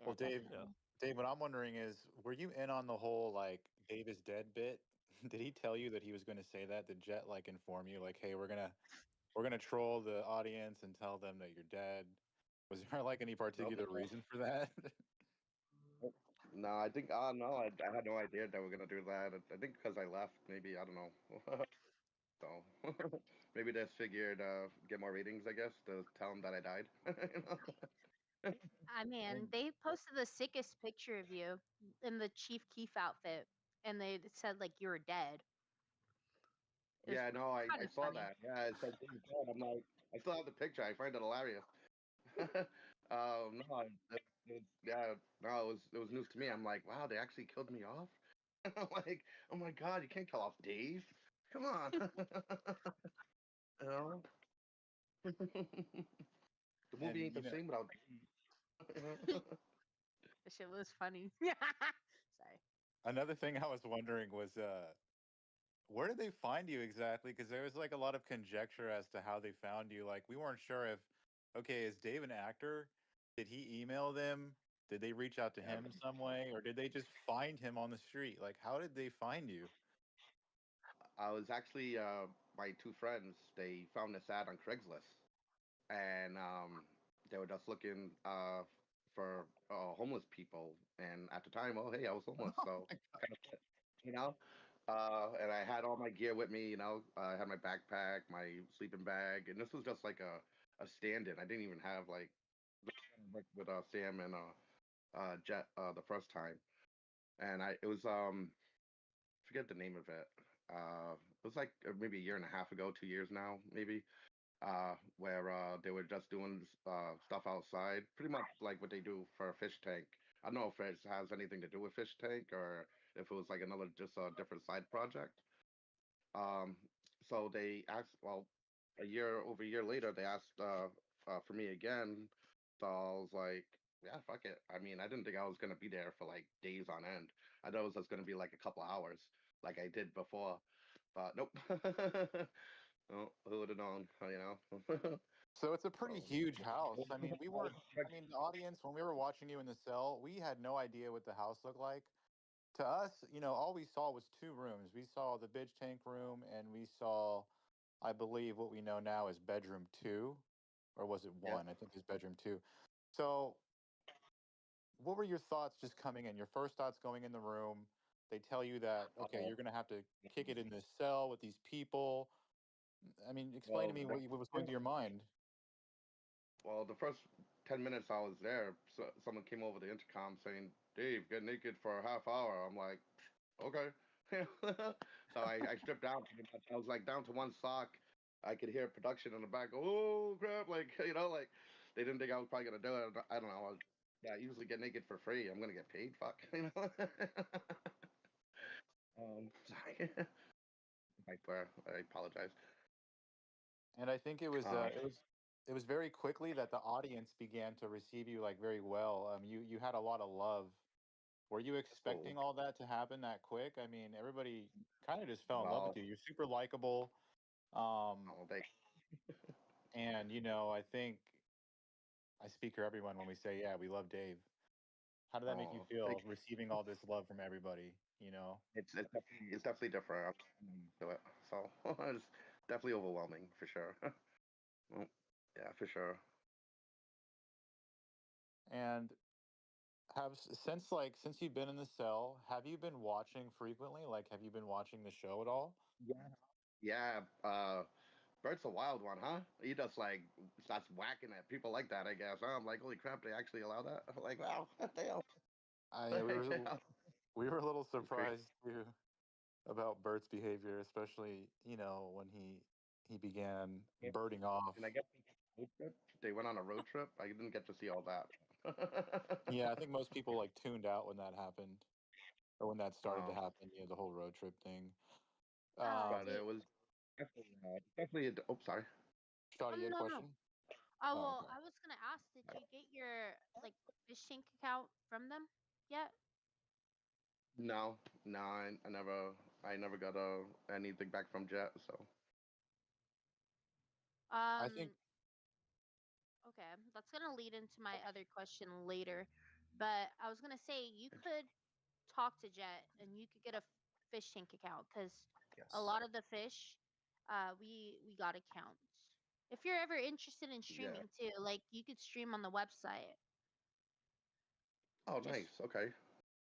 Well, Dave, Yeah. Dave, what I'm wondering is, were you in on the whole like Dave is dead bit? Did he tell you that he was going to say that? Did Jet like inform you like, hey, we're gonna troll the audience and tell them that you're dead? Was there like any Nope. particular reason for that? No, I think no, I had no idea they were gonna do that. I think because I left, maybe I don't know. So maybe they figured get more ratings, I guess, to tell them that I died. I mean, they posted the sickest picture of you in the Chief Keef outfit, and they said like you were dead. It was Yeah, no, kind I of saw funny. that. Yeah, it said David Brown. I'm like, I still have the picture. I find it hilarious. No, yeah, no, it was news to me. I'm like, wow, they actually killed me off. I'm like, oh my god, you can't kill off Dave. Come on. You know? The movie And ain't the same without Dave. The shit was funny. Sorry. another thing I was wondering was, where did they find you exactly? Because there was like a lot of conjecture as to how they found you. Like we weren't sure if, okay, is Dave an actor? Did he email them? Did they reach out to Yeah, him some way, or did they just find him on the street? Like, how did they find you? I was actually my two friends. They found this ad on Craigslist, and they were just looking for homeless people. And at the time, oh hey, I was homeless, so kind of, you know. And I had all my gear with me. I had my backpack, my sleeping bag, and this was just like a stand-in. I didn't even have like with Sam and Jet the first time, and it was forget the name of it. It was like maybe a year and a half ago, 2 years now, maybe, where they were just doing stuff outside, pretty much like what they do for a fish tank. I don't know if it has anything to do with fish tank or if it was like another just a different side project. Um, so they asked, well, over a year later, they asked for me again. So I was like, yeah, fuck it. I mean, I didn't think I was gonna be there for like days on end. I thought it was just gonna be like a couple hours, like I did before. But nope. No, who would have known? So it's a So pretty huge house. I mean, we weren't. I mean, the audience when we were watching you in the cell, we had no idea what the house looked like. To us, all we saw was two rooms. We saw the bitch tank room, and we saw, I believe, what we know now is bedroom two, or was it yeah. one? I think it's bedroom two. So, what were your thoughts just coming in? Your first thoughts going in the room? They tell you that okay, Uh, you're gonna have to kick it in this cell with these people. I mean, explain to well, me what was going through your mind. the first 10 minutes I was there, someone came over the intercom saying, "Dave, get naked for a half hour." I'm like, okay. So I stripped down pretty much. I was like down to one sock. I could hear production in the back. Oh crap! Like like they didn't think I was probably gonna do it. I don't know. Yeah, I usually get naked for free. I'm gonna get paid. Fuck. Sorry. I swear. I apologize. And I think it was Um, it was very quickly that the audience began to receive you like very well. You had a lot of love. Were you oh, expecting all that to happen that quick? I mean, everybody kind of just fell in love with well, you. You're super likable. Um, oh, they, and I think I speak for everyone when we say, yeah, we love Dave. How did that make you oh, they, feel receiving all this love from everybody? it's definitely different. I'm used to it, so it's definitely overwhelming for sure. Well, yeah, for sure. And since you've been in the cell, have you been watching frequently? Like, have you been watching the show at all? Yeah. Yeah. Bert's a wild one, huh? He just like starts whacking at people like that. I guess. Huh? I'm like, holy crap! They actually allow that? I'm like, wow, damn. I we Like, were damn. we were a little It's crazy. surprised too about Bert's behavior, especially when he began Yeah. birding off. And I guess road trip. They went on a road trip. I didn't get to see all that. Yeah, I think most people like tuned out when that happened or when that started to Oh, happen. The whole road trip thing. Um, Um, but did it was definitely. Oh, sorry. Shadi, you had a no, no. question? Oh Oh, well, okay. I was gonna ask, did you get your like Fishtank account from them yet? No, no, I never got anything back from Jet. So, I think Okay, that's gonna lead into my other question later. But I was gonna say you could talk to Jet and you could get a fish tank account because a Yes. lot of the fish, we got accounts. If you're ever interested in Yeah. streaming too, like you could stream on the website. Oh, Just nice. Okay.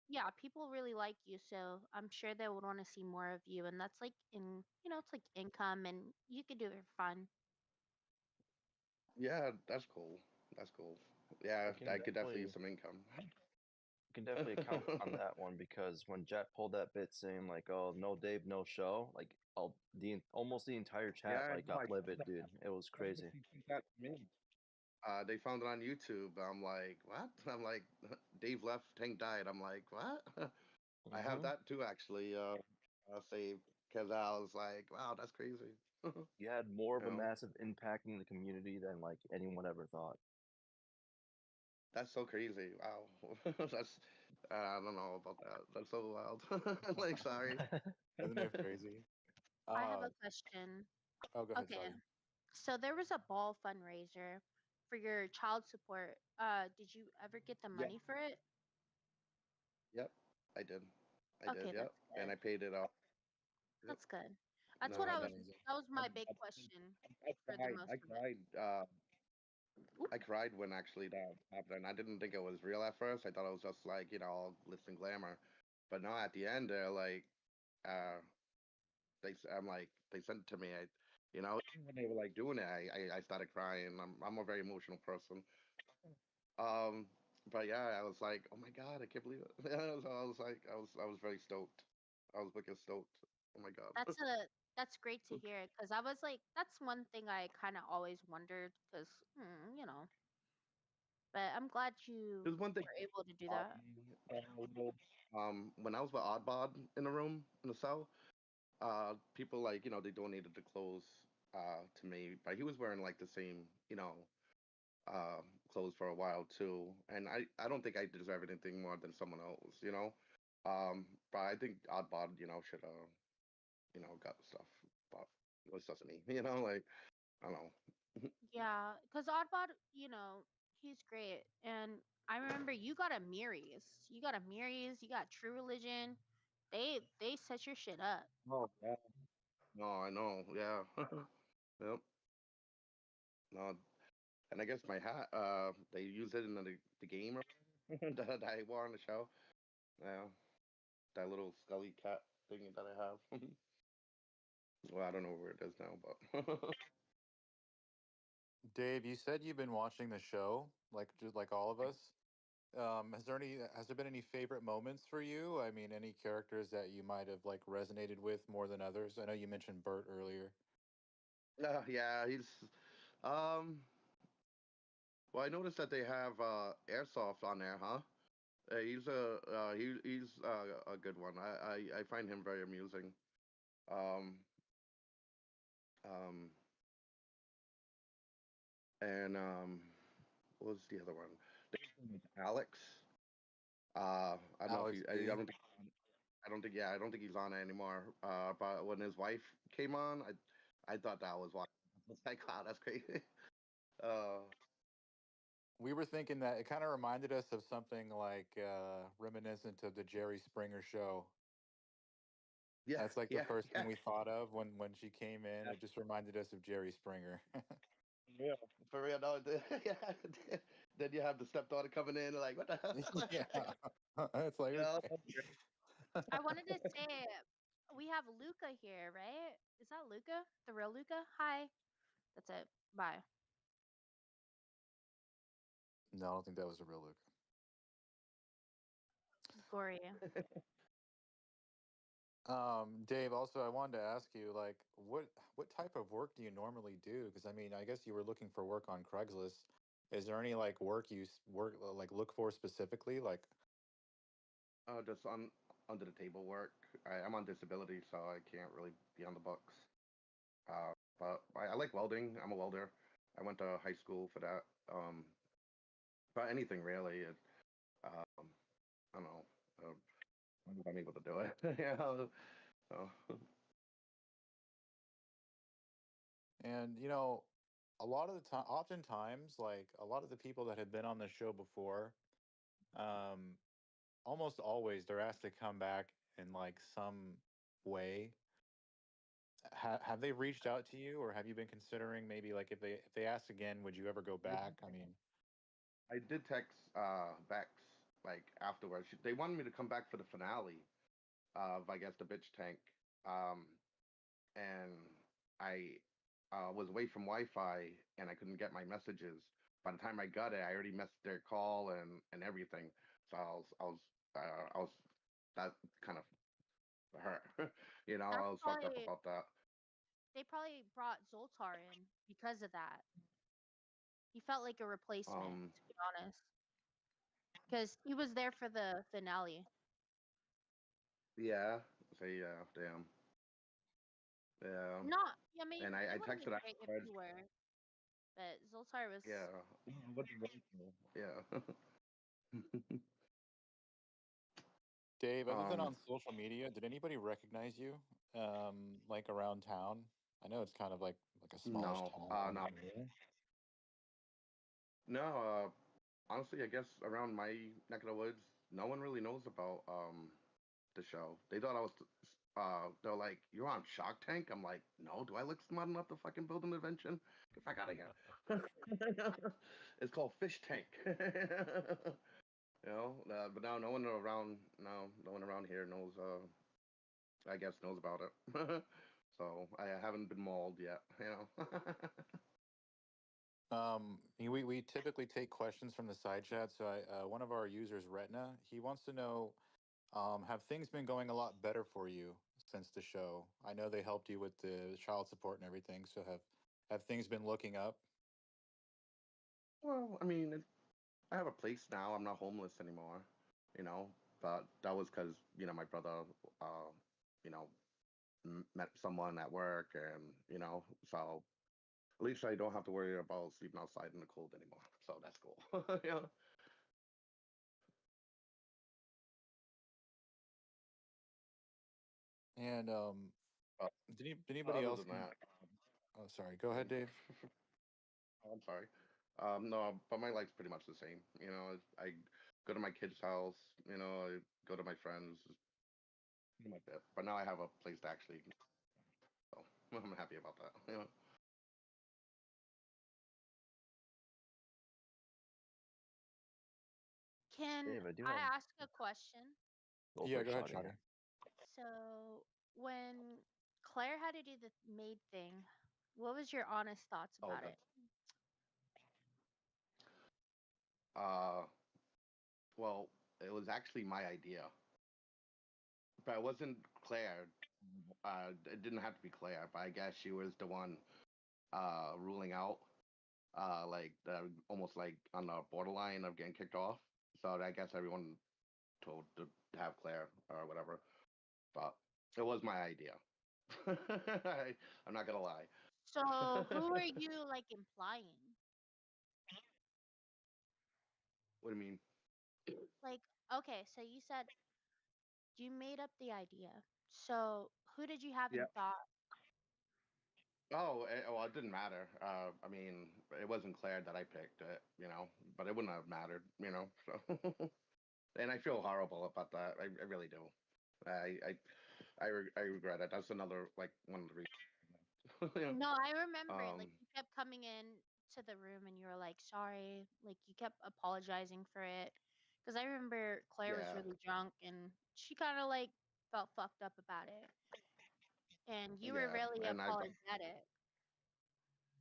yeah, people really like you, so I'm sure they would want to see more of you, and that's like it's like income, and you could do it for fun. Yeah, that's cool. That's cool. Yeah, I could definitely use some income. We can definitely account on that one because when Jet pulled that bit saying like, "Oh, no Dave, no show," like almost the entire chat Yeah, like got livid, dude. It was crazy. They found it on YouTube. I'm like, what? I'm like, Dave left, Tank died. I'm like, what? I have that too, actually. Saved because I was like, wow, that's crazy. You had more of a You know? massive impact in the community than like anyone ever thought. That's so crazy. Wow. That's I don't know about that. That's so wild. Like, sorry. Isn't it crazy? I have a Uh, question. oh, go ahead, Okay, Shadi. so there was a ball fundraiser for your child support. Did you ever get the Yeah. money for it? Yep. I did. I did. Okay, Yep. that's And good. I paid it off. Yep. That's good. That's what No, I That's was. amazing. That was I, my big I, question I for the cried. most I of it. cried. Oop. I cried when actually that happened. I didn't think it was real at first. I thought it was just like, all glitz and glamour. But no, at the end, they're like, uh, I'm like, they sent it to me. When they were like doing it, I started crying. I'm a very emotional person. Um, but yeah, I was like, oh my God, I can't believe it. Yeah, so I was like, I was very stoked. I was wicked stoked. Oh my God. That's great to hear because I was like, that's one thing I kind of always wondered because But I'm glad you There's one thing. were able to do that. When I was with Oddbod in the room in the cell, people like they donated the clothes to me, but he was wearing like the same clothes for a while too, and I don't think I deserve anything more than someone else. But I think Oddbod should got stuff, but it was just me, like I don't know. Yeah, because Oddbot, he's great. And I remember you got a Miri's. You got a Miri's, you got True Religion. They set your shit up. Oh yeah. No, I know. Yeah. Yep. No, and I guess my hat. They use it in the game that I wore on the show. Yeah, that little Scully cat thing that I have. Well, I don't know where it is now, but Dave, you said you've been watching the show, like just like all of us. Has there been any favorite moments for you? I mean, any characters that you might have like resonated with more than others? I know you mentioned Bert earlier. yeah, he's. Um, well, I noticed that they have airsoft on there, huh? He's a good one. I find him very amusing. Um, um, and what was the other one? Alex. I don't know if Alex he. B. I don't think he's on it anymore. But when his wife came on, I thought that was why. I was like, wow, that's crazy. Uh, We were thinking that it kind of reminded us of something like reminiscent of the Jerry Springer show. yeah, That's like the yeah, first thing yeah, we thought of when she came in. yeah, It just reminded us of Jerry Springer. yeah. For real, no. Yeah. Then you have the stepdaughter coming in, like, what the hell? Yeah. It's like, You know? okay. I wanted to say we have Luca here, right? Is that Luca? The real Luca? Hi. That's it. Bye. No, I don't think that was a real Luke. Gloria. Dave, also I wanted to ask you, like, what type of work do you normally do? Because I mean, I guess you were looking for work on Craigslist. Is there any like work like look for specifically? Like, Just on under the table work. I'm on disability, so I can't really be on the books. But I like welding. I'm a welder. I went to high school for that. But anything really. Um, I don't know. If I'm able to do it. Yeah. So, and a lot of the time, oftentimes, like a lot of the people that have been on the show before, almost always they're asked to come back in like some way. Have they reached out to you, or have you been considering maybe like if they ask again, would you ever go back? I mean, I did text Vex like afterwards. They wanted me to come back for the finale of, I guess, the bitch tank. And I was away from Wi-Fi and I couldn't get my messages. By the time I got it, I already missed their call and everything. So I was that kind of hurt. I That's was fucked up probably about that. they probably brought Zoltar in because of that. He felt like a replacement, to be honest, because he was there for the finale. Yeah. So yeah, damn. Yeah. Not, I mean, And it I would have been texted great if afterwards. you were, but Zoltar was. Yeah. What's yeah. Dave, other than um. on social media, did anybody recognize you, like around town? I know it's kind of like a smallish No. town. No. No. Honestly, I guess around my neck of the woods, no one really knows about the show. They thought I was. They're like, "You're on Shark Tank." I'm like, "No. Do I look smart enough to fucking build an invention? Get the fuck out of here." It's called Fishtank. But now no one around. No one around here knows. I guess knows about it. So I haven't been mauled yet. We typically take questions from the side chat. So one of our users, Retina, he wants to know, have things been going a lot better for you since the show? I know they helped you with the child support and everything. So have things been looking up? Well, I mean, I have a place now. I'm not homeless anymore. You know, but that was because my brother, uh, you know, met someone at work, and so at least I don't have to worry about sleeping outside in the cold anymore. So that's cool. Yeah. And Uh, did anybody Other else? than that, Oh, sorry. Go ahead, um, Dave. I'm sorry. No, but my life's pretty much the same. I go to my kid's house. I go to my friends. Pretty much it. But now I have a place to actually. So I'm happy about that. Can Dave, I do I have. ask a question? Go for Yeah, it, go ahead, Shadi. Shadi. So, when Claire had to do the maid thing, what was your honest thoughts Oh, about it? well, it was actually my idea, but it wasn't Claire. It didn't have to be Claire, but I guess she was the one ruling out, like almost like on the borderline of getting kicked off. So I guess everyone told to have Claire or whatever, but it was my idea. I'm not gonna lie. So, who are you like implying? What do you mean? Like, okay, so you said you made up the idea. So, who did you have in Yeah. thought? Well, it didn't matter. I mean, it wasn't Claire that I picked, but it wouldn't have mattered, So, and I feel horrible about that. I really do. I regret it. That's another like one of the reasons. No, I remember Um. like you kept coming in to the room and you were like sorry, like you kept apologizing for it. Because I remember Claire was Yeah. really drunk and she kind of like felt fucked up about it. And you were Yeah. really And apologetic.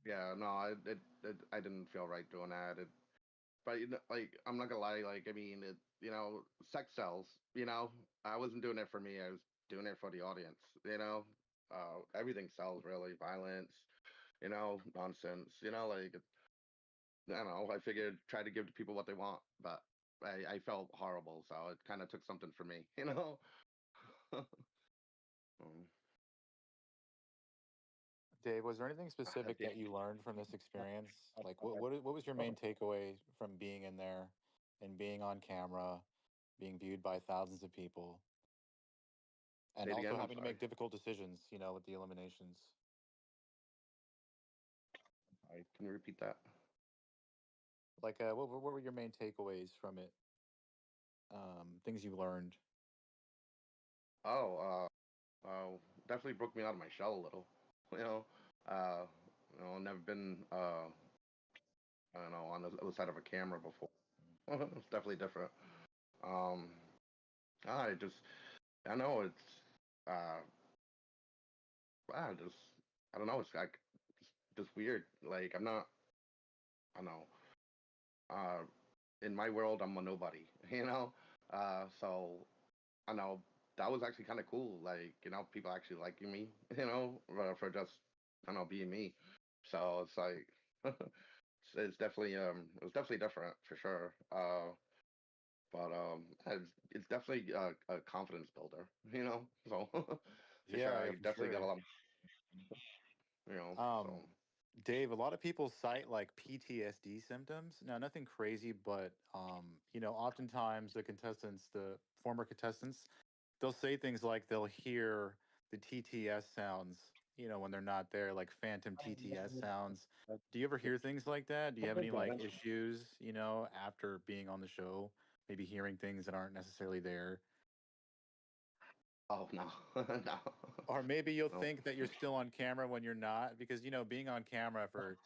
yeah. No, I didn't feel right doing that. But like, I'm not gonna lie. Like, I mean, sex sells. I wasn't doing it for me. I was doing it for the audience. Everything sells really. Violence. Nonsense. Like, I don't know. I figured try to give the people what they want, but I felt horrible, so it kind of took something for me. Mm. Dave, was there anything At specific the that you learned from this experience? Like, end. what was your main takeaway from being in there and being on camera, being viewed by thousands of people, and Say it also again. I'm having to sorry. make difficult decisions, with the eliminations? Can you repeat that? Like, what were your main takeaways from it? things you learned? Oh, definitely broke me out of my shell a little. You know, uh, never been, I don't know, on the other side of a camera before. It's definitely different. Um, I just, I know it's, uh, just, I don't know, it's like just weird. Like I'm not, I don't know, uh, in my world, I'm a nobody. You know, so I know that was actually kind of cool. Like, people actually liking me, for just, I don't know, being me. So it's like, it's definitely, it was definitely different for sure. But it's definitely a confidence builder, So for sure, Yeah, I yeah, for definitely got a sure. lot, so. Um, Dave, a lot of people cite like PTSD symptoms. Now, nothing crazy, but oftentimes the former contestants, they'll say things like they'll hear the TTS sounds, when they're not there, like phantom TTS sounds. Do you ever hear things like that? Do you have any like issues, after being on the show, maybe hearing things that aren't necessarily there? Oh no, no, Or maybe you'll no. think that you're still on camera when you're not, because being on camera for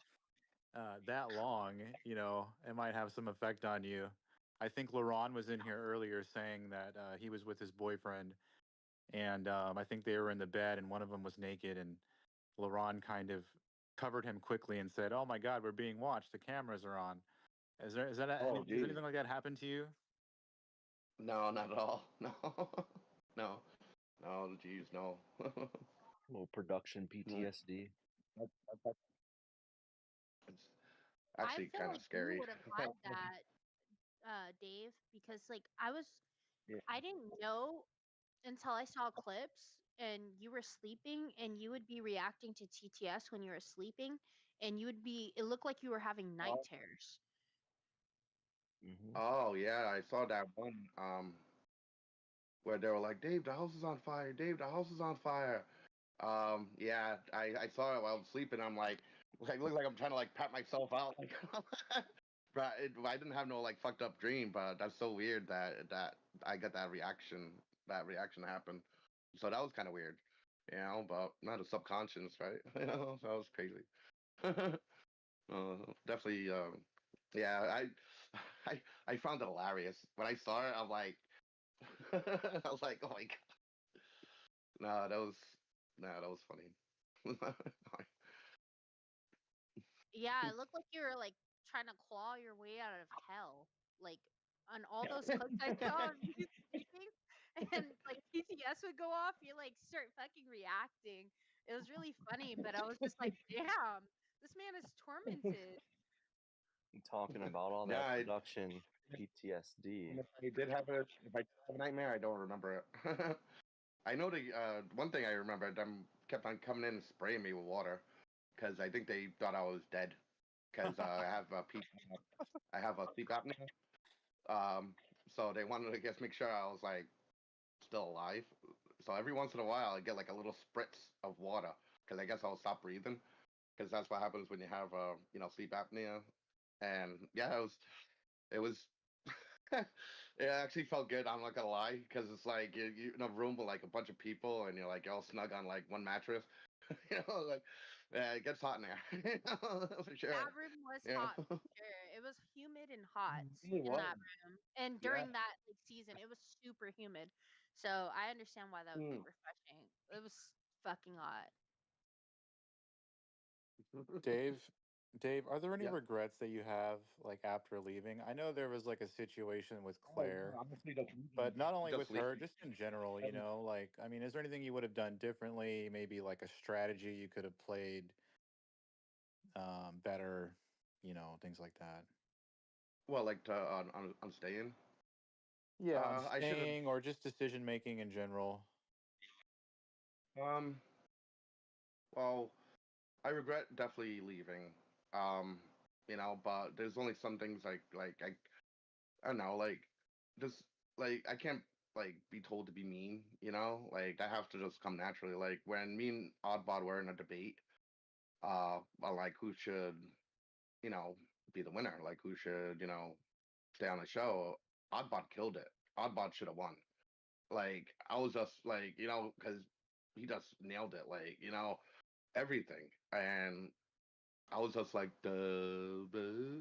that long, it might have some effect on you. I think Laurent was in here earlier saying that he was with his boyfriend, and I think they were in the bed, and one of them was naked, and Laurent kind of covered him quickly and said, "Oh my God, we're being watched. The cameras are on." Oh Has geez, anything like that happened to you? no, not at all. No, no, no, geez, no. Little production No. PTSD. It's I actually feel kind of like you scary. would have had that, Dave, because like Yeah. I didn't know until I saw clips and you were sleeping and you would be reacting to TTS when you were sleeping and it looked like you were having night Oh, terrors. Hmm. oh yeah, I saw that one where they were like, "Dave, the house is on fire. Dave, the house is on fire." Yeah, I saw it while I was sleeping. I'm like look like I'm trying to like pat myself out, like, but I didn't have no like fucked up dream. But that's so weird that I got that reaction. That reaction happened. So that was kind of weird, But not a subconscious, right? So that was crazy. Definitely. Yeah, I found it hilarious when I saw it. I'm like, I was like, oh my god, no, that was funny. Yeah, it looked like you were like trying to claw your way out of hell. Like on all those clips I saw of you sleeping and like TTS would go off, you like start fucking reacting. It was really funny, but I was just like, damn, this man is tormented. Talking about all Yeah, that production PTSD. and if I did have a nightmare, I don't remember it. I know the one thing I remember, them kept on coming in and spraying me with water because I think they thought I was dead because I have a sleep apnea. Um, so they wanted to just make sure I was like still alive. So every once in a while, I get like a little spritz of water because I guess I'll stop breathing because that's what happens when you have sleep apnea. And yeah, it was it actually felt good. I'm not gonna lie, because it's like you're in a room with like a bunch of people, and you're like all snug on like one mattress. Like yeah, it gets hot in there, for sure. That room was Yeah, hot for sure. It was humid and hot it in was. that room. And Yeah. during that like season, it was super humid. So I understand why that would be Mm. refreshing. It was fucking hot. Dave, Dave, are there any Yeah. regrets that you have like after leaving? I know there was like a situation with Oh, Claire, yeah, honestly, just but not only with just her, leaving. just in general, like, I mean, is there anything you would have done differently? Maybe like a strategy you could have played better, things like that. Well, like to on staying. Yeah, on I should have. staying or just decision making in general. Um. Well, I regret definitely leaving. Um. But there's only some things like I don't know, like just like I can't like be told to be mean, Like that have to just come naturally. Like when me and Oddbot were in a debate, on like who should, you know, be the winner, like who should, stay on the show. Oddbot killed it. Oddbot should have won. Like I was just like, because he just nailed it. Like everything, and I was just like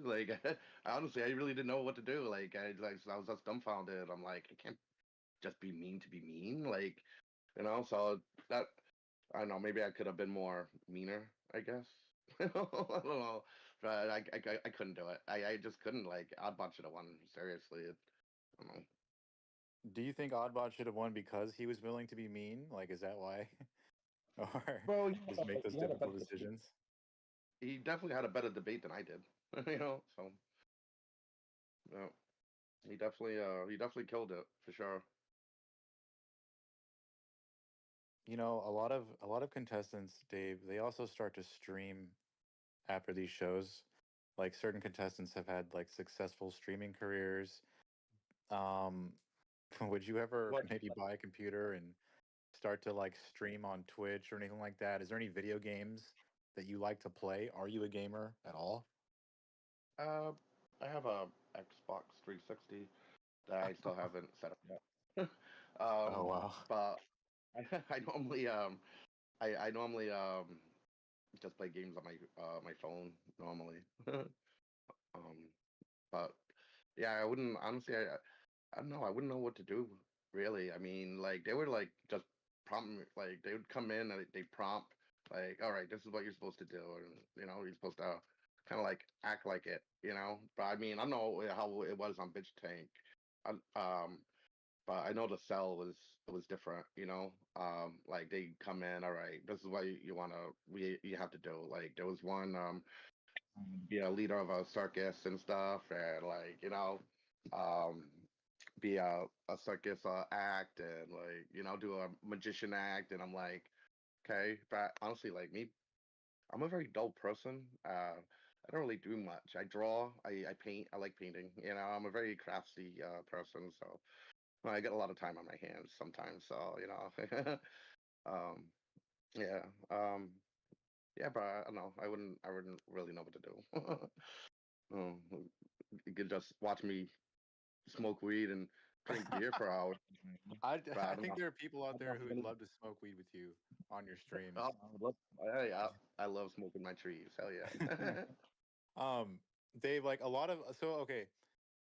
like honestly, I really didn't know what to do. I was just dumbfounded. I'm like, I can't just be mean to be mean. Like so that I don't know. Maybe I could have been more meaner. I guess. I don't know, but I couldn't do it. I just couldn't. Like Oddbot should have won. Seriously, I don't know. Do you think Oddbot should have won because he was willing to be mean? Like, is that why? Or Bro, just make those he had a better difficult decisions? he definitely had a better debate than I did. So yeah, he definitely killed it for sure. A lot of contestants, Dave, they also start to stream after these shows. Like certain contestants have had like successful streaming careers. Um, would you ever What? maybe buy a computer and start to like stream on Twitch or anything like that? Is there any video games that you like to play? Are you a gamer at all? Uh, I have a Xbox 360 that I still haven't set up yet. Oh wow. But I normally just play games on my phone normally. um, but yeah, I wouldn't honestly. I don't know. I wouldn't know what to do really. I mean, like they would like just prompt me, like they would come in and they prompt like, all right, this is what you're supposed to do, and you're supposed to kind of like act like it. But I mean, I don't know how it was on Bitch Tank. Um, but I know the cell was different. Like they come in, all right, this is what you you have to do. Like there was one be a leader of a circus and stuff, and like um be a circus act and like do a magician act, and I'm like, okay, but honestly, like me, I'm a very dull person. I don't really do much. I draw, I paint, I like painting. I'm a very crafty person, so I get a lot of time on my hands sometimes. So um, yeah, yeah, but I don't know. I wouldn't really know what to do. um, you could just watch me smoke weed and drink beer for hours. I, But I I don't think know. there are people out I'm there not who would gonna- love to smoke weed with you on your streams. Oh, I love smoking my trees. Hell yeah. Um, Dave, like okay,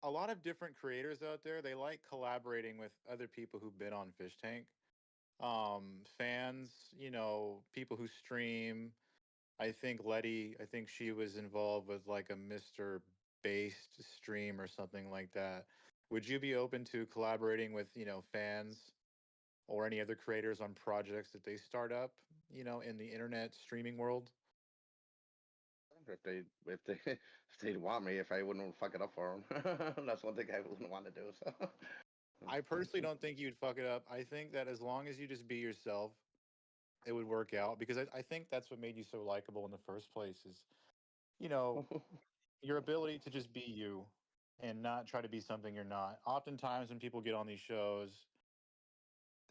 a lot of different creators out there, they like collaborating with other people who've been on Fish Tank. Fans, people who stream. I think she was involved with like a Mr. Based stream or something like that. Would you be open to collaborating with, fans or any other creators on projects that they start up, in the internet streaming world? If they'd want me, if I wouldn't fuck it up for them, that's one thing I wouldn't want to do. So I personally don't think you'd fuck it up. I think that as long as you just be yourself, it would work out because I think that's what made you so likable in the first place is, you know, your ability to just be you and not try to be something you're not. Oftentimes when people get on these shows,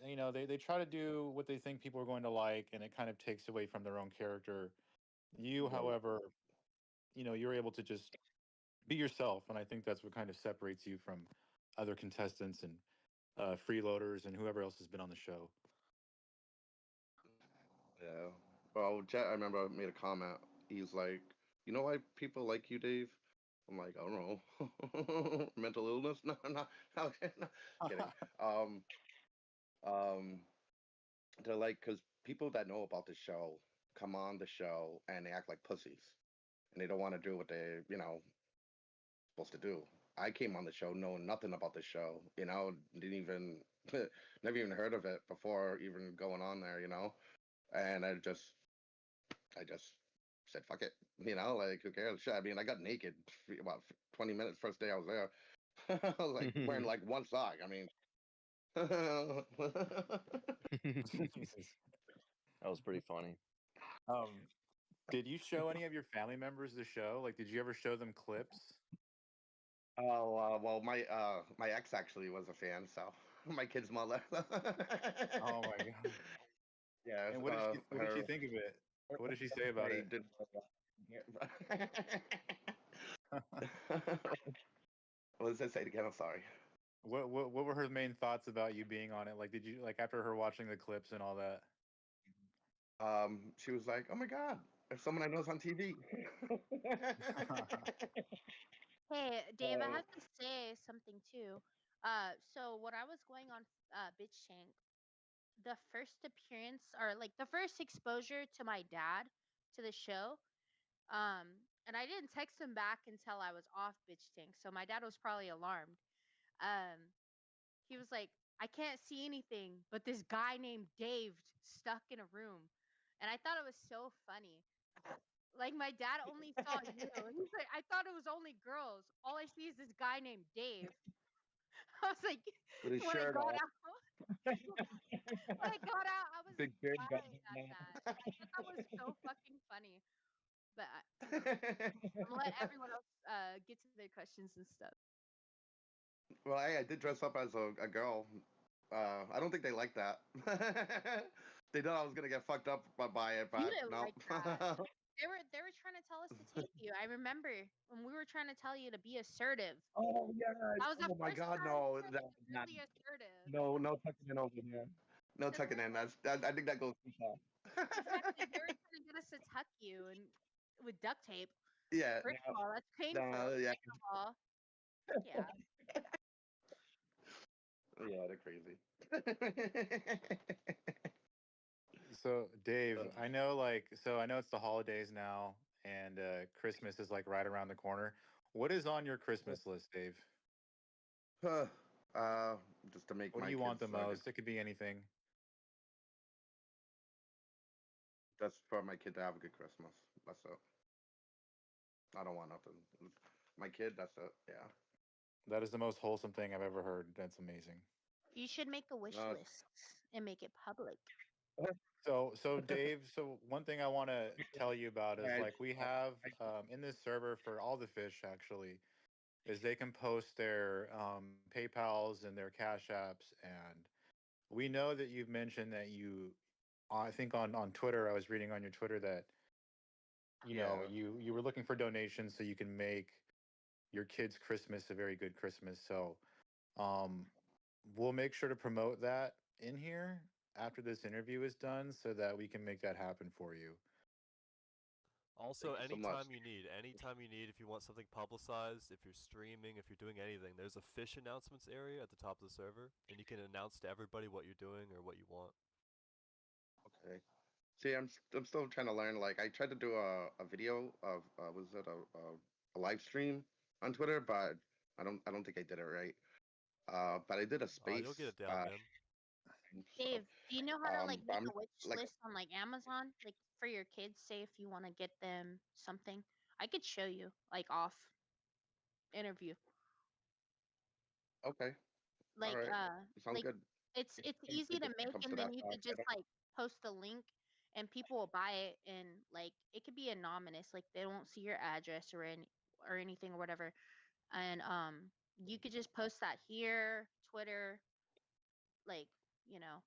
they try to do what they think people are going to like and it kind of takes away from their own character. You, yeah, however, you're able to just be yourself. And I think that's what kind of separates you from other contestants and freeloaders and whoever else has been on the show. yeah. Well, Jet, I remember made a comment. He's like, you know why people like you, Dave? I'm like, I don't know. Mental illness? No, no, no, no, kidding. Um, um, they're like, because people that know about the show come on the show and they act like pussies, and they don't want to do what they, supposed to do. I came on the show knowing nothing about the show, didn't even, never even heard of it before even going on there, and I just said, fuck it, like who cares? Shit, I mean, I got naked about 20 minutes first day I was there. I was like wearing like one sock. I mean, Jesus. That was pretty funny. Um, did you show any of your family members the show? Like, did you ever show them clips? oh well, my ex actually was a fan, so my kid's mother. Oh my god! Yeah, And what did she her. think of it? What did she say about I it? didn't. What does that say again? I'm sorry. What were her main thoughts about you being on it? Like, did you like after her watching the clips and all that? She was like, "Oh my god, there's someone I know is on TV." Hey, Dave, I have to say something too. So when I was going on Bitch Tank, the first appearance or like the first exposure to my dad to the show, and I didn't text him back until I was off Bitch Tank, so my dad was probably alarmed. Um, he was like, I can't see anything, but this guy named Dave stuck in a room, and I thought it was so funny. Like my dad only saw you. He's like, I thought it was only girls. All I see is this guy named Dave. I was like, With his when I shirt got off. out, when I got out, I was Big beard got dying at that. I thought that was so fucking funny. But I'm gonna let everyone else get to their questions and stuff. Well, I did dress up as a girl. I don't think they liked that. They thought I was gonna get fucked up by it, You but didn't no. like that. They were trying to tell us to tape you. I remember when we were trying to tell you to be assertive. Oh yeah. That was the Oh my first God, time no. you were like really assertive. No, no tucking in over here. No Because tucking in. I think that goes too far. exactly, they were trying to get us to tuck you and with duct tape. Yeah. First of all, that's painful. No. Yeah. Second of all, yeah. Yeah, they're crazy. So, Dave, I know I know it's the holidays now and Christmas is like right around the corner. What is on your Christmas list, Dave? uh, just to make What do my you want kids the most? It could be anything. that's for my kid to have a good Christmas. That's it. I don't want nothing. My kid, that's it. Yeah. That is the most wholesome thing I've ever heard. That's amazing. You should make a wish No, list and make it public. So Dave, so one thing I want to tell you about is Right. like we have in this server for all the fish actually is they can post their PayPal's and their Cash Apps, and we know that you've mentioned that you, I think on Twitter, I was reading on your Twitter that Yeah. you were looking for donations so you can make your kids' Christmas a very good Christmas. So um, we'll make sure to promote that in here after this interview is done so that we can make that happen for you. Also, Thank you so much. anytime you need, if you want something publicized, if you're streaming, if you're doing anything, there's a fish announcements area at the top of the server, and you can announce to everybody what you're doing or what you want. Okay. See, I'm still trying to learn. Like, I tried to do a video of was it a live stream on Twitter, but I don't think I did it right. But I did a space. You'll get it down, man. So, Dave, do you know how to like make I'm a wish like, list on like Amazon, like for your kids? Say if you want to get them something, I could show you like off interview. okay, all Like right, sounds like good. it's If easy to it make, comes and to then that, you could I just don't. like post the link, and people will buy it, and like it could be anonymous, like they won't see your address or anything or whatever, and you could just post that here, Twitter, like you know.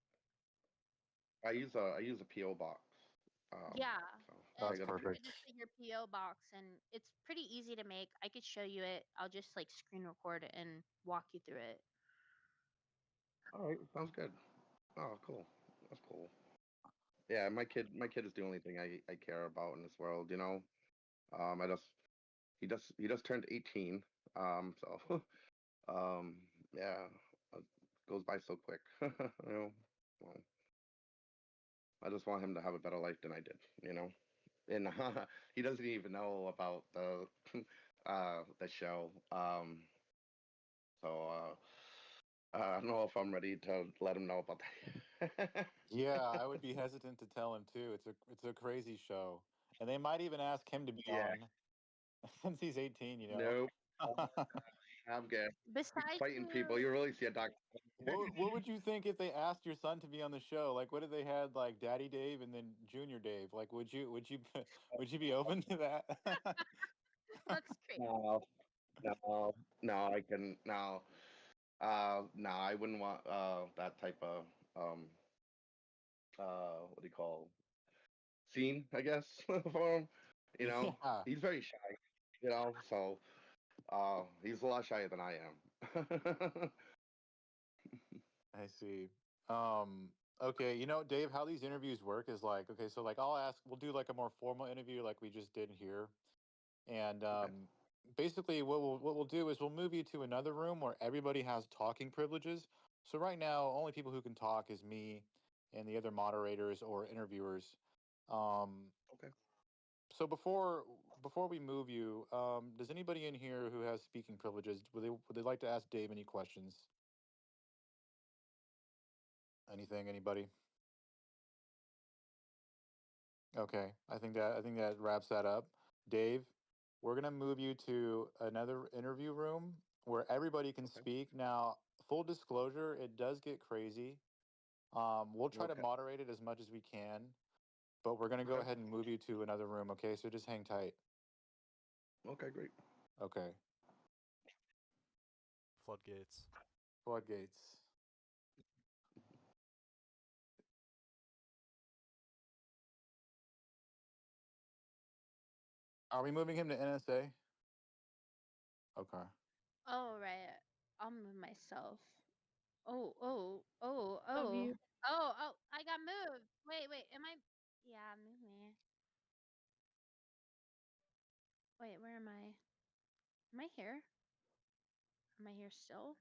I use a PO box. Yeah, So I That's and got a you PO. could perfect. just put your PO box, and it's pretty easy to make. I could show you it. I'll just like screen record it and walk you through it. All right, sounds good. Oh, cool. That's cool. Yeah, my kid is the only thing I care about in this world. I just he just turned 18. So um, yeah, it goes by so quick. Well, I just want him to have a better life than I did. And he doesn't even know about the show. So I don't know if I'm ready to let him know about that. Yeah, I would be hesitant to tell him too. It's a crazy show, and they might even ask him to be Yeah. on since he's 18. Nope. I'm good. He's Besides fighting people. you, You really see a doctor. What would you think if they asked your son to be on the show? Like, what if they had like Daddy Dave and then Junior Dave? Like, would you be open to that? that's crazy. No, no, no. I can no. No, I wouldn't want that type of what do you call scene? I guess for him. Yeah. He's very shy. So he's a lot shyer than I am. I see. Okay, Dave, how these interviews work is like, okay, so like we'll do like a more formal interview like we just did here. And basically what we'll do is we'll move you to another room where everybody has talking privileges. So right now, only people who can talk is me and the other moderators or interviewers. Okay. So before we move you, does anybody in here who has speaking privileges would they like to ask Dave any questions? Anything? Anybody? Okay, I think that wraps that up. Dave, we're gonna move you to another interview room where everybody can Okay. speak. Now, full disclosure, it does get crazy. We'll try to Okay. moderate it as much as we can, but we're gonna go Okay. ahead and move you to another room. Okay, so just hang tight. Okay, great. Okay, Floodgates. floodgates. Are we moving him to NSA? Okay. Oh right. I'll move myself. Oh, oh, oh, Love oh. you. Oh, I got moved. Wait, am I? Yeah, move me. Wait, where am I? Am I here? Am I here still?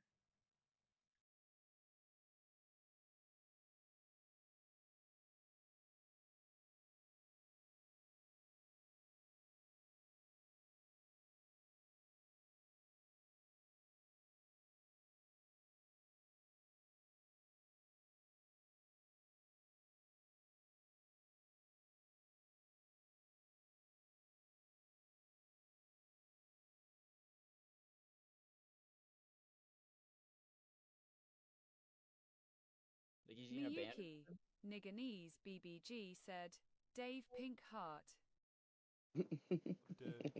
Like he's gonna ban Miyuki, Nigganese BBG said, Dave Pink Heart. Dave.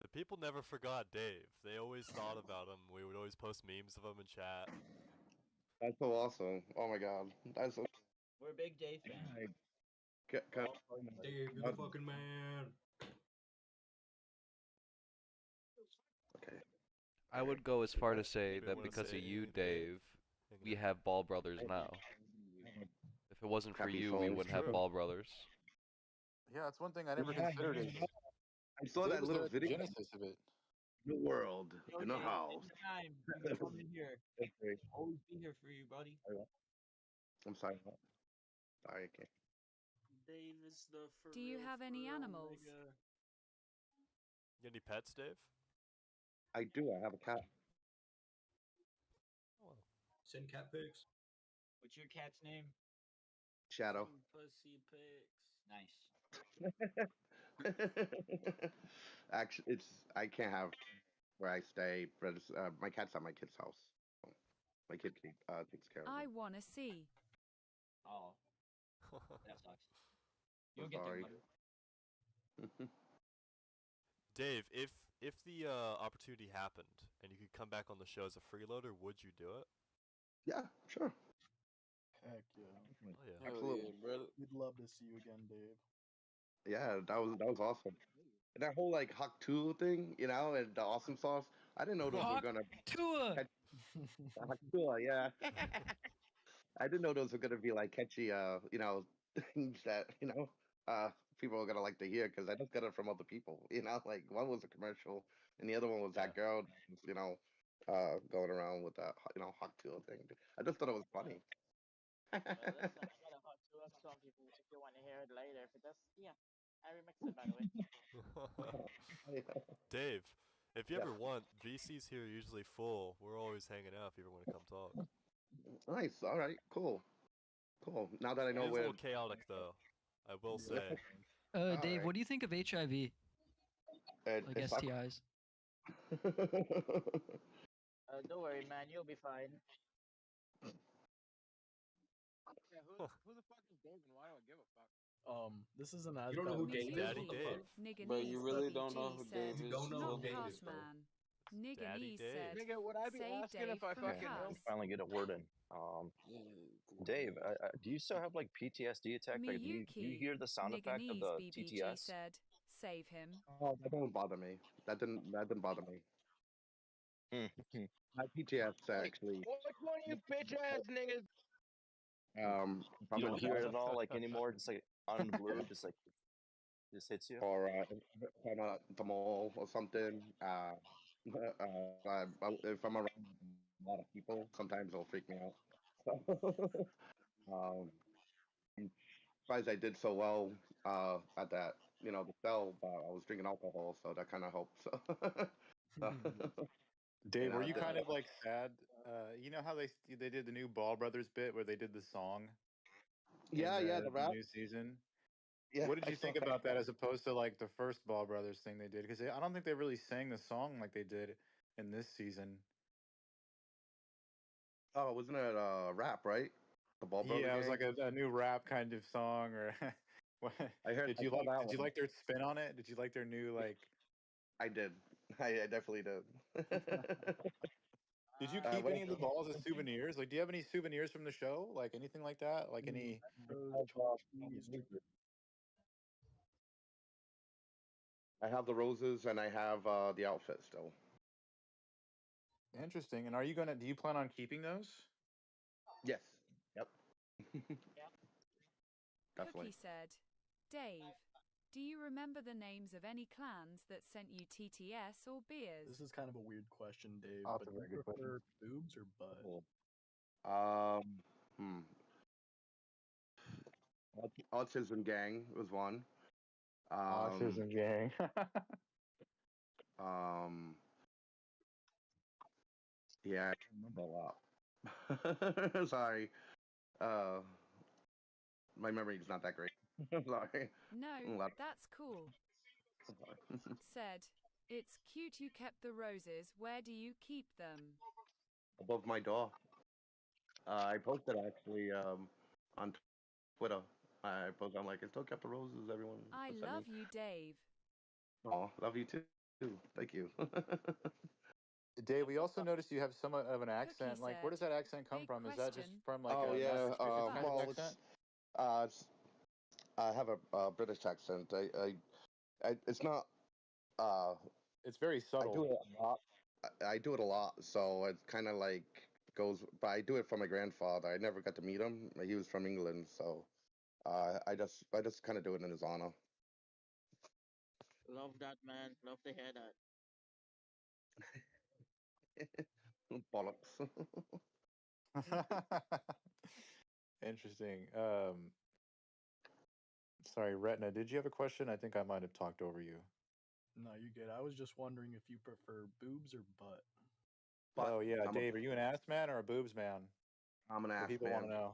The people never forgot Dave. They always thought about him. We would always post memes of him in chat. That's so awesome. Oh my god. That's so We're big Dave fans. Dave, you're the fucking man. Okay. I would go as far to say Anybody that wanna because say of you, anything, Dave, we have Ball Brothers now. If it wasn't for Happy you, we souls. wouldn't have True. Ball Brothers. Yeah, that's one thing I never Yeah, considered. Is I saw Dave that was little there at the video. genesis of it. The world Yo, in the Dave, house. anytime you can come in here. Okay. Always be here for you, buddy. I'm sorry. Sorry, I can't. Dave is the for Do you real, have for any real animals? nigga. You got any pets, Dave? I do. I have a cat. Oh, Send cat pics. What's your cat's name? Shadow. Send pussy pics. Nice. Actually, I can't have where I stay, but my cat's at my kid's house. So my kid takes care of I him. wanna see. Oh, that sucks. You'll I'm get there, sorry. buddy. Dave, if the opportunity happened and you could come back on the show as a freeloader, would you do it? Yeah, sure. Heck yeah. Oh yeah. Absolutely. Brother. We'd love to see you again, Dave. Yeah, that was awesome. And that whole like Hawk 2 thing, and the awesome sauce. I didn't know those were gonna Tua! catch Hawk 2, yeah. I didn't know those were gonna be like catchy, things that people are gonna like to hear because I just got it from other people. Like one was a commercial and the other one was that girl, going around with that, Hawk 2 thing. I just thought it was funny. Listen, I got a hot Tua song if you want to hear it later. But that's, yeah, I remixed it, by the way. Dave, if you Yeah. ever want, VC's here usually full. We're always hanging out if you ever want to come talk. Nice. All right. Cool. Now that I It know is a where. little chaotic though, I will say. Dave, Alright. what do you think of HIV? Like It sucks. STIs? Don't worry, man. You'll be fine. Yeah, who the fuck is Dave and why do I give a fuck? This is an as You don't know who Dave is? Daddy Miyuki, Dave. Nigganese But you really BBG don't know who said, Dave You is. don't know who not Dave pass is, bro. man. Daddy Nigganese Dave. said, Nigga, would I be say asking Dave if I from fucking Cass. knew? Finally get a word in. Dave, do you still have like PTSD attack? Like, do you Miyuki, hear the sound effect of Nigganese the BBG TTS? said, save him. Oh, that didn't bother me. That didn't bother me. My PTS actually. Which one of you bitch ass niggas? If I'm You in don't hear it town at all, like anymore. Just like unglued, just like just hits you. or if I'm at the mall or something. If I'm around a lot of people, sometimes it'll freak me out. um, I'm surprised I did so well at that, the cell, but I was drinking alcohol, so that kind of helps. Dave, were you just- kind of like sad? You know how they did the new Ball Brothers bit where they did the song yeah, in the rap. new season? Yeah, What did I you saw think that. about that as opposed to like the first Ball Brothers thing they did? Because I don't think they really sang the song like they did in this season. Oh, wasn't it rap, right? The Ball Brother Yeah, it was Gang. like a new rap kind of song, or what? I heard. I saw that Did you one. like their spin on it? Did you like their new like? I did. I definitely did. Did you keep What any of the balls as souvenirs? Like, do you have any souvenirs from the show? Like anything like that? Like any? I have the roses and I have the outfit still. Interesting. And are you gonna? Do you plan on keeping those? Yes. Yep. Definitely. Cookie said, Dave, do you remember the names of any clans that sent you TTS or beers? This is kind of a weird question, Dave. Oh, but that's a do very you good prefer boobs or butt? Autism Gang was one. Autism Gang. Yeah, I can remember a lot. Sorry. My memory's not that great. Sorry. No, that's cool. Said, it's cute you kept the roses. Where do you keep them? Above my door. I posted actually on Twitter. I posted, I'm like, I still kept the roses, everyone. I sent love me. you, Dave. Oh, love you too. Thank you. Dave, we also noticed you have somewhat of an accent. Cookie Like, where does said, that accent come "Big from? Is that just question." from like Oh a yeah. Massachusetts kind of Well, accent? I have a British accent. It's not. It's very I subtle. do it a lot. I do it a lot, so it's kind of like goes. But I do it for my grandfather. I never got to meet him. He was from England, so I just kind of do it in his honor. Love that, man. Love to hear that. Bollocks. Interesting. Sorry, Retina, did you have a question? I think I might have talked over you. No, you good. I was just wondering if you prefer boobs or butt. Oh yeah, Dave, are you an ass man or a boobs man? I'm an ass People man. want to know.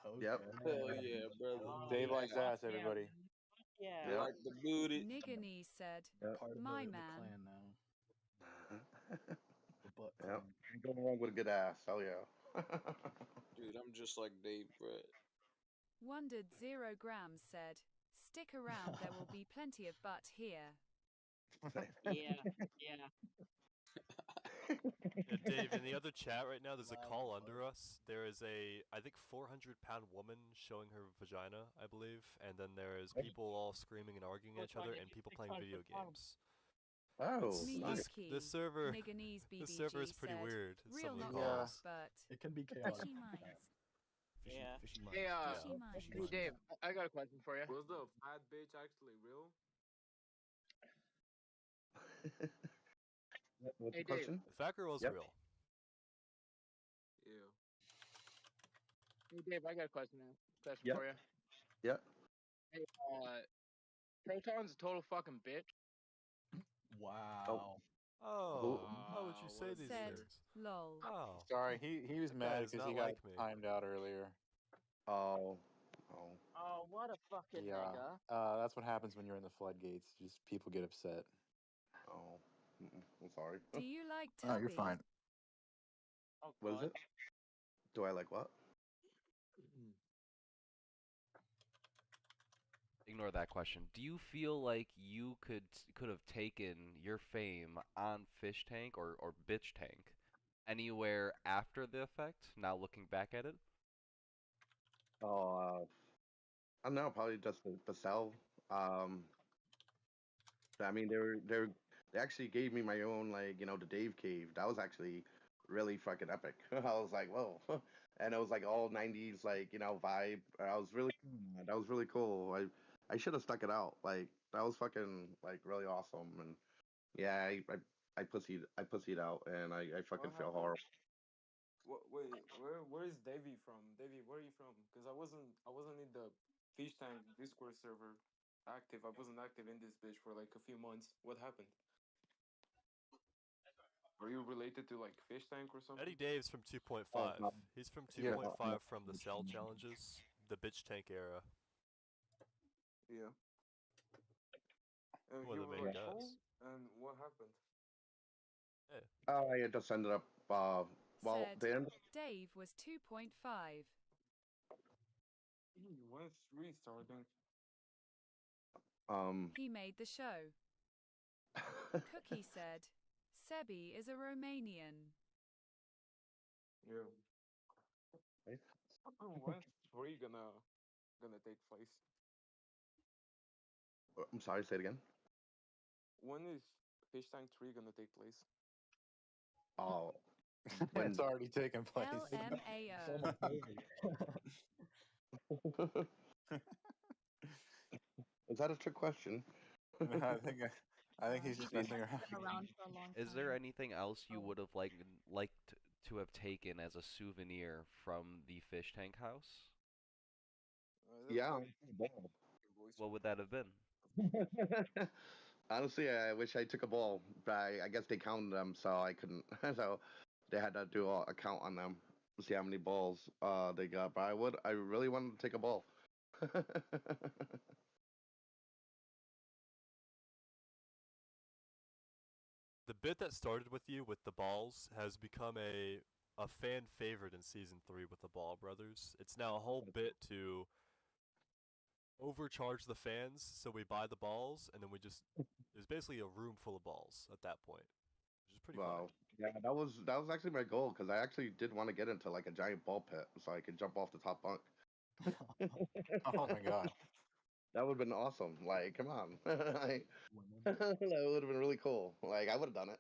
Okay. Yep. Hell yeah, brother. Dave likes ass, everybody. Yeah. Yep. Like the booty. Niggany said, Part of my the man. clan now. The butt Yep. clan. Ain't going wrong with a good ass. Hell yeah. Dude, I'm just like Dave, bro. Wondered 0 grams said, stick around, there will be plenty of butt here. Yeah. Yeah, Dave, in the other chat right now, there's a call under us. There is a, I think, 400-pound woman showing her vagina, I believe, and then there is people all screaming and arguing at each other, and people playing video games. Oh, Miyuki, This server, Nigganese this server is BBG pretty said, weird. real Some of the not calls. false, but It can be chaotic. fishy minds. Yeah. Fishy Hey, minds. Fishy minds. hey, Dave, I got a question for you. Was the fat bitch actually real? What's Hey, the question? The fat girl is Yep. real. Yeah. Hey, Dave, I got a question Yep. for you. Yep. Hey, Proton's a total fucking bitch. Wow. Oh, how would you say these Said, things? lol. Oh, Sorry, he was That guy mad does because he not got like me. timed out earlier. Oh. Oh, what a fucking Yeah, nigga. that's what happens when you're in the floodgates. Just people get upset. Oh. I'm sorry. Do you like Oh, Tubby? you're fine. Oh, What is God. it? Do I like what? Ignore that question. Do you feel like you could have taken your fame on Fishtank or Bitch Tank anywhere after the effect? Now looking back at it, Oh, I don't know. Probably just the cell. I mean, they actually gave me my own, like, the Dave cave. That was actually really fucking epic. I was like, whoa. And it was like all 90s, like, vibe. That was really cool. I should have stuck it out. Like, that was fucking, like, really awesome. And yeah, I pussied out, and I fucking feel horrible. Wait, where is Davey from? Davey, where are you from? Because I wasn't in the Fishtank Discord server active. I wasn't active in this bitch for like a few months. What happened? Are you related to like Fishtank or something? Eddie Dave's from 2.5. He's from 2.5 from the Cell challenges, the bitch tank era. Yeah. One of the main guys. And what happened? I just ended up. Well, Said Dave was 2.5. When it's restarting. He made the show. Cookie said, Sebi is a Romanian. Yeah. When's 3 gonna take place? I'm sorry, say it again. When is Fishtank 3 gonna take place? Oh, it's already taken place. LMAO. Is that a trick question? I think he's just messing around. Is there anything else you would have liked to have taken as a souvenir from the fish tank house? Yeah. What would that have been? Honestly, I wish I took a ball, but I guess they counted them, so I couldn't. So they had to do a count on them to see how many balls they got. But I really wanted to take a ball. The bit that started with you with the balls has become a fan favorite in season 3 with the Ball Brothers. It's now a whole bit to overcharge the fans, so we buy the balls, and then there's basically a room full of balls at that point, which is pretty funny. Yeah, that was actually my goal, because I actually did want to get into like a giant ball pit so I could jump off the top bunk. Oh my god, that would have been awesome. Like, come on, that would have been really cool. Like, I would have done it.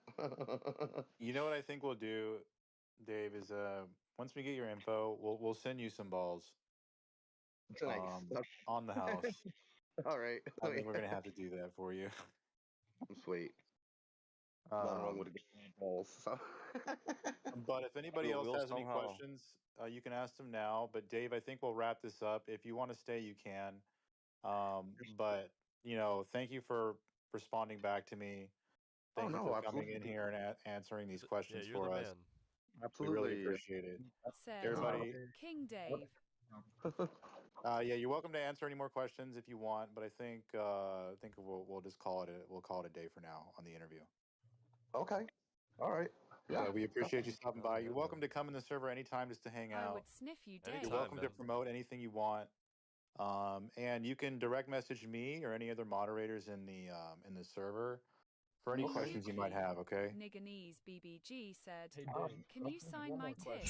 You know what I think we'll do, Dave, is once we get your info, we'll send you some balls. Nice. On the house. All right. I think we're gonna have to do that for you. Sweet. Nothing wrong with balls. So. But if anybody else has any questions, you can ask them now. But Dave, I think we'll wrap this up. If you want to stay, you can. But thank you for responding back to me. Thank you for coming in here and answering these questions for us. Absolutely. We really appreciate it. Said Everybody, King Dave. yeah, you're welcome to answer any more questions if you want, but I think we'll just call it a day for now on the interview. Okay. All right. Yeah. We appreciate you stopping by. You're welcome to come in the server anytime just to hang out. I would sniff you, Dave. You're welcome to promote anything you want. And you can direct message me or any other moderators in the server for any questions you might have, okay? Nigganese BBG said, can you sign my tip?